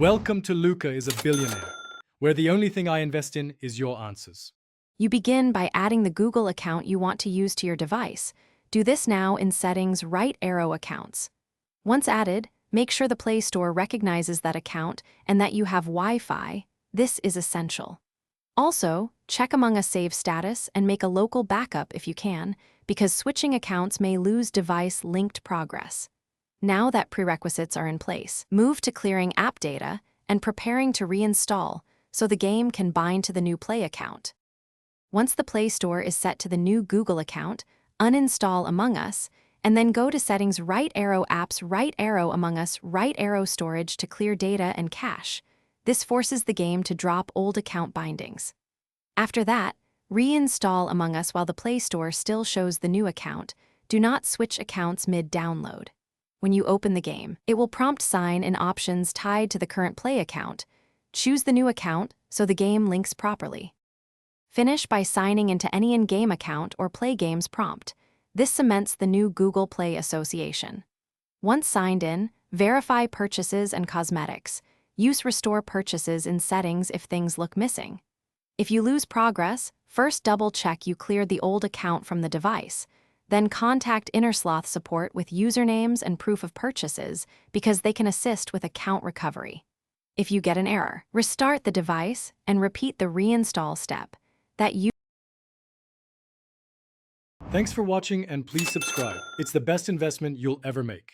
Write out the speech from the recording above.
Welcome to Luca is a Billionaire, where the only thing I invest in is your answers. You begin by adding the Google account you want to use to your device. Do this now in Settings, right arrow Accounts. Once added, make sure the Play Store recognizes that account and that you have Wi-Fi. This is essential. Also, check Among Us save status and make a local backup if you can, because switching accounts may lose device-linked progress. Now that prerequisites are in place, move to clearing app data and preparing to reinstall so the game can bind to the new Play account. Once the Play Store is set to the new Google account, uninstall Among Us, and then go to Settings, right arrow Apps, right arrow Among Us, right arrow Storage to clear data and cache. This forces the game to drop old account bindings. After that, reinstall Among Us while the Play Store still shows the new account. Do not switch accounts mid-download. When you open the game, it will prompt sign in options tied to the current Play account. Choose the new account so the game links properly. Finish by signing into any in-game account or Play Games prompt. This cements the new Google Play association. Once signed in, verify purchases and cosmetics. Use Restore Purchases in Settings if things look missing. If you lose progress, first double-check you cleared the old account from the device. Then contact InnerSloth support with usernames and proof of purchases because they can assist with account recovery. If you get an error, restart the device and repeat the reinstall step. Thanks for watching and please subscribe. It's the best investment you'll ever make.